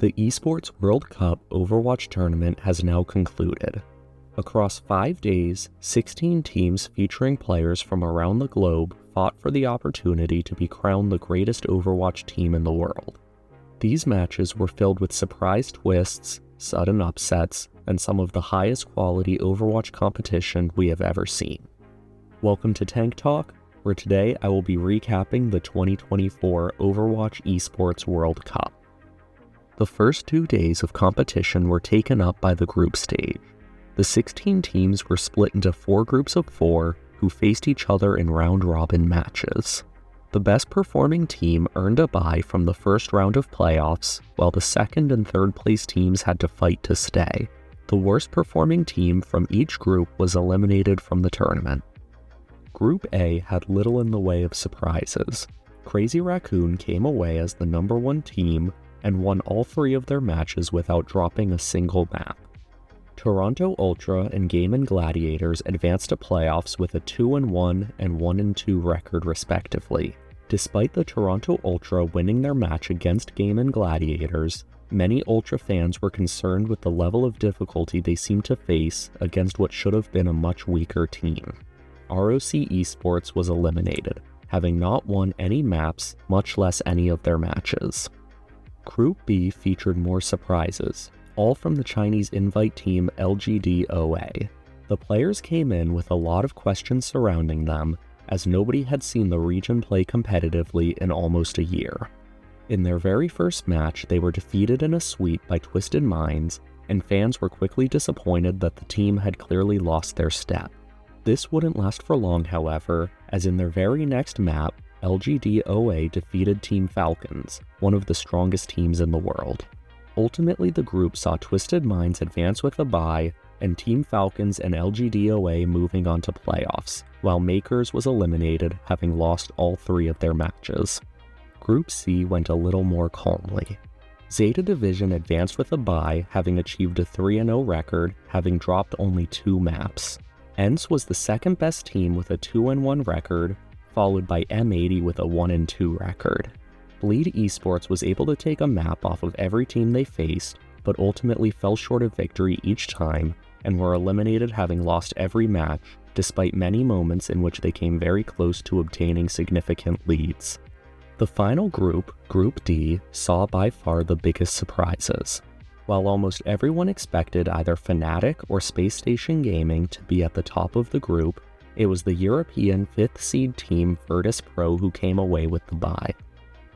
The Esports World Cup Overwatch tournament has now concluded. Across 5 days, 16 teams featuring players from around the globe fought for the opportunity to be crowned the greatest Overwatch team in the world. These matches were filled with surprise twists, sudden upsets, and some of the highest quality Overwatch competition we have ever seen. Welcome to Tank Talk, where today I will be recapping the 2024 Overwatch Esports World Cup. The first 2 days of competition were taken up by the group stage. The 16 teams were split into 4 groups of 4 who faced each other in round-robin matches. The best performing team earned a bye from the first round of playoffs, while the second and third place teams had to fight to stay. The worst performing team from each group was eliminated from the tournament. Group A had little in the way of surprises. Crazy Raccoon came away as the number 1 team and won all 3 of their matches without dropping a single map. Toronto Ultra and Game & Gladiators advanced to playoffs with a 2-1 and 1-2 record respectively. Despite the Toronto Ultra winning their match against Game & Gladiators, many Ultra fans were concerned with the level of difficulty they seemed to face against what should have been a much weaker team. ROC Esports was eliminated, having not won any maps, much less any of their matches. Group B featured more surprises, all from the Chinese invite team LGD-OA. The players came in with a lot of questions surrounding them, as nobody had seen the region play competitively in almost a year. In their very first match, they were defeated in a sweep by Twisted Minds, and fans were quickly disappointed that the team had clearly lost their step. This wouldn't last for long, however, as in their very next map, LGD-OA defeated Team Falcons, one of the strongest teams in the world. Ultimately, the group saw Twisted Minds advance with a bye, and Team Falcons and LGD-OA moving on to playoffs, while Makers was eliminated, having lost all 3 of their matches. Group C went a little more calmly. Zeta Division advanced with a bye, having achieved a 3-0 record, having dropped only 2 maps. ENCE was the second best team with a 2-1 record, followed by M80 with a 1-2 record. Bleed Esports was able to take a map off of every team they faced, but ultimately fell short of victory each time, and were eliminated having lost every match, despite many moments in which they came very close to obtaining significant leads. The final group, Group D, saw by far the biggest surprises. While almost everyone expected either Fnatic or Space Station Gaming to be at the top of the group, it was the European 5th seed team Virtus.pro who came away with the bye.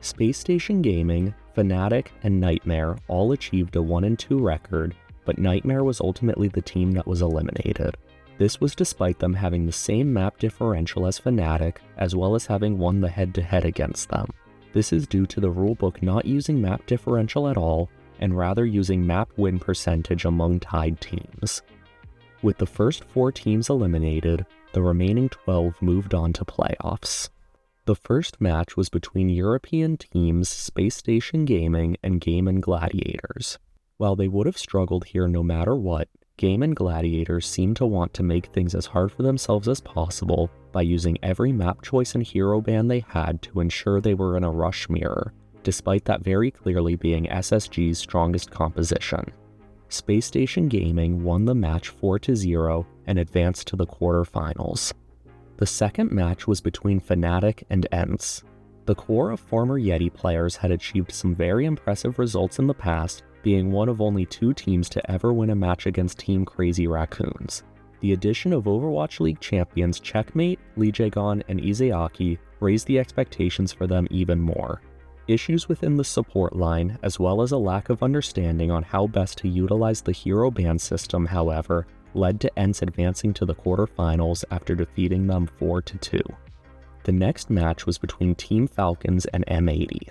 Space Station Gaming, Fnatic, and Nightmare all achieved a 1-2 record, but Nightmare was ultimately the team that was eliminated. This was despite them having the same map differential as Fnatic, as well as having won the head-to-head against them. This is due to the rulebook not using map differential at all, and rather using map win percentage among tied teams. With the first 4 teams eliminated, the remaining 12 moved on to playoffs. The first match was between European teams Space Station Gaming and Game & Gladiators. While they would have struggled here no matter what, Game & Gladiators seemed to want to make things as hard for themselves as possible by using every map choice and hero ban they had to ensure they were in a rush mirror, despite that very clearly being SSG's strongest composition. Space Station Gaming won the match 4-0 and advanced to the quarterfinals. The second match was between Fnatic and ENCE. The core of former Yeti players had achieved some very impressive results in the past, being one of only 2 teams to ever win a match against Team Crazy Raccoons. The addition of Overwatch League champions Checkmate, Lijagon, and Izayaki raised the expectations for them even more. Issues within the support line, as well as a lack of understanding on how best to utilize the hero ban system, however, led to ENCE advancing to the quarterfinals after defeating them 4-2. The next match was between Team Falcons and M80.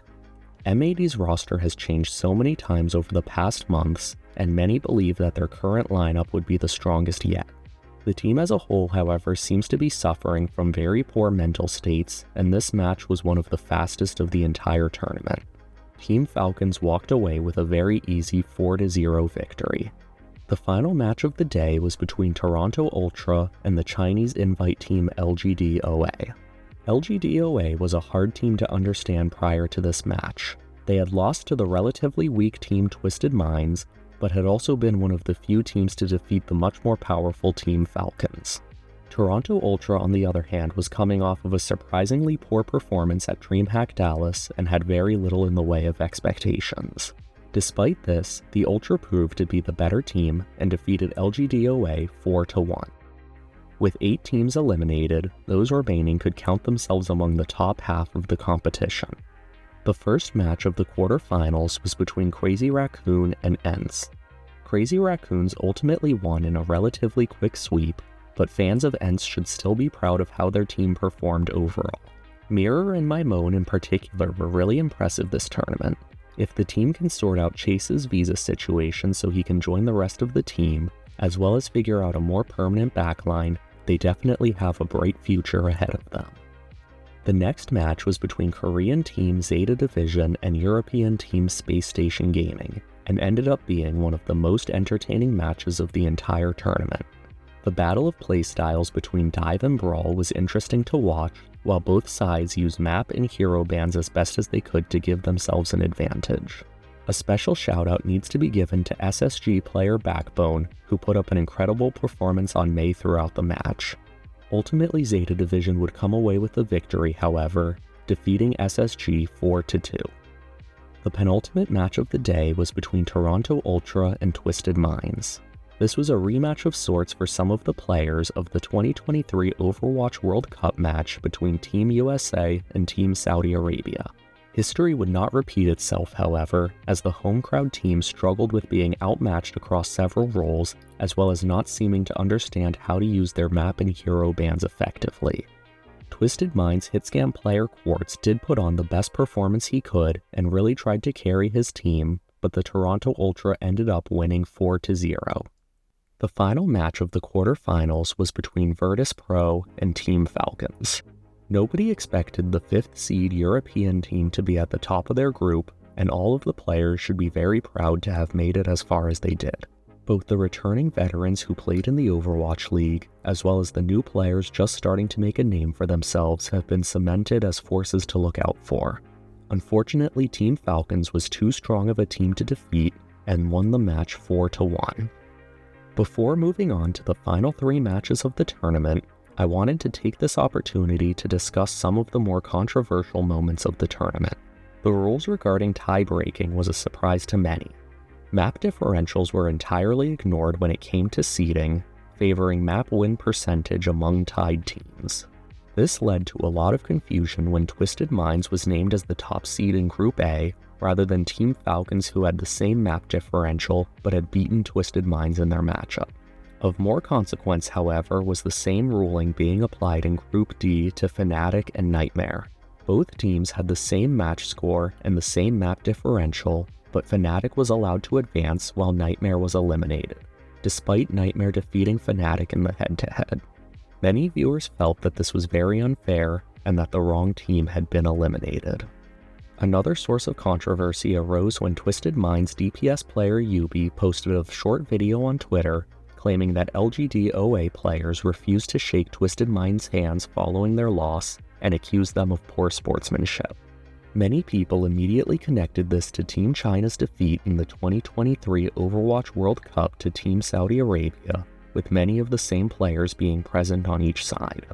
M80's roster has changed so many times over the past months, and many believe that their current lineup would be the strongest yet. The team as a whole, however, seems to be suffering from very poor mental states, and this match was one of the fastest of the entire tournament. Team Falcons walked away with a very easy 4-0 victory. The final match of the day was between Toronto Ultra and the Chinese invite team LGD-OA. LGD-OA was a hard team to understand prior to this match. They had lost to the relatively weak team Twisted Minds, but had also been one of the few teams to defeat the much more powerful Team Falcons. Toronto Ultra, on the other hand, was coming off of a surprisingly poor performance at DreamHack Dallas and had very little in the way of expectations. Despite this, the Ultra proved to be the better team and defeated LGDOA 4-1. With 8 teams eliminated, those remaining could count themselves among the top half of the competition. The first match of the quarterfinals was between Crazy Raccoon and ENCE. Crazy Raccoons ultimately won in a relatively quick sweep, but fans of ENCE should still be proud of how their team performed overall. Mirror and Maimone in particular were really impressive this tournament. If the team can sort out Chase's visa situation so he can join the rest of the team, as well as figure out a more permanent backline, they definitely have a bright future ahead of them. The next match was between Korean Team Zeta Division and European Team Space Station Gaming, and ended up being one of the most entertaining matches of the entire tournament. The battle of playstyles between Dive and Brawl was interesting to watch, while both sides used map and hero bans as best as they could to give themselves an advantage. A special shoutout needs to be given to SSG player Backbone, who put up an incredible performance on Mei throughout the match. Ultimately, Zeta Division would come away with the victory, however, defeating SSG 4-2. The penultimate match of the day was between Toronto Ultra and Twisted Minds. This was a rematch of sorts for some of the players of the 2023 Overwatch World Cup match between Team USA and Team Saudi Arabia. History would not repeat itself, however, as the home crowd team struggled with being outmatched across several roles, as well as not seeming to understand how to use their map and hero bans effectively. Twisted Minds hitscam player Quartz did put on the best performance he could and really tried to carry his team, but the Toronto Ultra ended up winning 4-0. The final match of the quarterfinals was between Virtus Pro and Team Falcons. Nobody expected the 5th seed European team to be at the top of their group, and all of the players should be very proud to have made it as far as they did. Both the returning veterans who played in the Overwatch League, as well as the new players just starting to make a name for themselves, have been cemented as forces to look out for. Unfortunately, Team Falcons was too strong of a team to defeat and won the match 4-1. Before moving on to the final 3 matches of the tournament, I wanted to take this opportunity to discuss some of the more controversial moments of the tournament. The rules regarding tie-breaking was a surprise to many. Map differentials were entirely ignored when it came to seeding, favoring map win percentage among tied teams. This led to a lot of confusion when Twisted Minds was named as the top seed in Group A, rather than Team Falcons, who had the same map differential but had beaten Twisted Minds in their matchup. Of more consequence, however, was the same ruling being applied in Group D to Fnatic and Nightmare. Both teams had the same match score and the same map differential, but Fnatic was allowed to advance while Nightmare was eliminated, despite Nightmare defeating Fnatic in the head-to-head. Many viewers felt that this was very unfair and that the wrong team had been eliminated. Another source of controversy arose when Twisted Minds DPS player Yubi posted a short video on Twitter claiming that LGDOA players refused to shake Twisted Minds' hands following their loss and accused them of poor sportsmanship. Many people immediately connected this to Team China's defeat in the 2023 Overwatch World Cup to Team Saudi Arabia, with many of the same players being present on each side.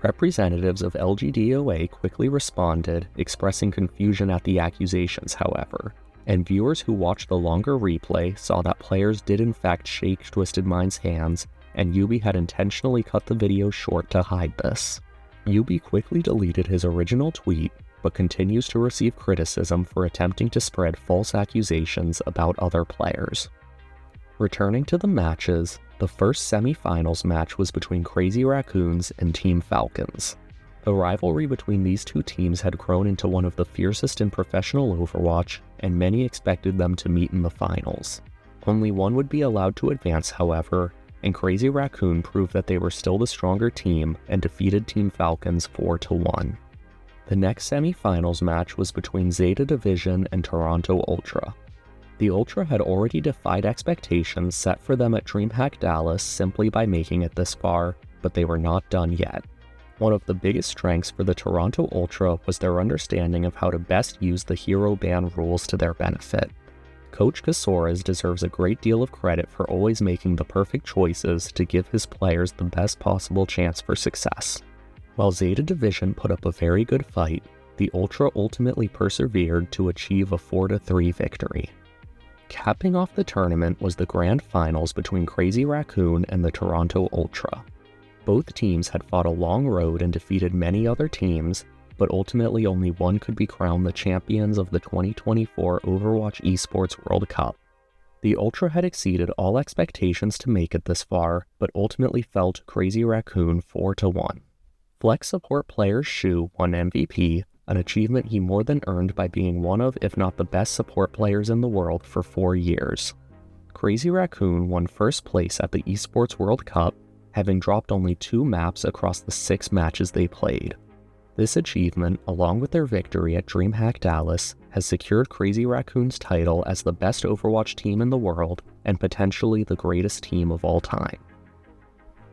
Representatives of LGDOA quickly responded, expressing confusion at the accusations, however, and viewers who watched the longer replay saw that players did in fact shake Twisted Minds' hands, and Yubi had intentionally cut the video short to hide this. Yubi quickly deleted his original tweet, but continues to receive criticism for attempting to spread false accusations about other players. Returning to the matches, the first semi-finals match was between Crazy Raccoons and Team Falcons. The rivalry between these two teams had grown into one of the fiercest in professional Overwatch, and many expected them to meet in the finals. Only one would be allowed to advance, however, and Crazy Raccoon proved that they were still the stronger team and defeated Team Falcons 4-1. The next semi-finals match was between Zeta Division and Toronto Ultra. The Ultra had already defied expectations set for them at DreamHack Dallas simply by making it this far, but they were not done yet. One of the biggest strengths for the Toronto Ultra was their understanding of how to best use the hero ban rules to their benefit. Coach Casores deserves a great deal of credit for always making the perfect choices to give his players the best possible chance for success. While Zeta Division put up a very good fight, the Ultra ultimately persevered to achieve a 4-3 victory. Capping off the tournament was the grand finals between Crazy Raccoon and the Toronto Ultra. Both teams had fought a long road and defeated many other teams, but ultimately only one could be crowned the champions of the 2024 Overwatch Esports World Cup. The Ultra had exceeded all expectations to make it this far, but ultimately fell to Crazy Raccoon 4-1. Flex support player Shu won MVP, an achievement he more than earned by being one of, if not the best support players in the world for 4 years. Crazy Raccoon won first place at the Esports World Cup, having dropped only 2 maps across the 6 matches they played. This achievement, along with their victory at DreamHack Dallas, has secured Crazy Raccoon's title as the best Overwatch team in the world and potentially the greatest team of all time.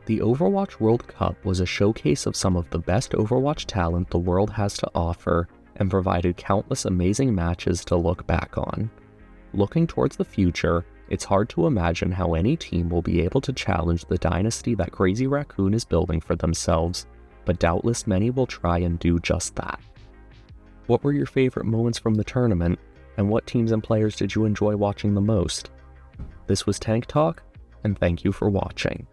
The Overwatch World Cup was a showcase of some of the best Overwatch talent the world has to offer and provided countless amazing matches to look back on. Looking towards the future, it's hard to imagine how any team will be able to challenge the dynasty that Crazy Raccoon is building for themselves, but doubtless many will try and do just that. What were your favorite moments from the tournament, and what teams and players did you enjoy watching the most? This was Tank Talk, and thank you for watching.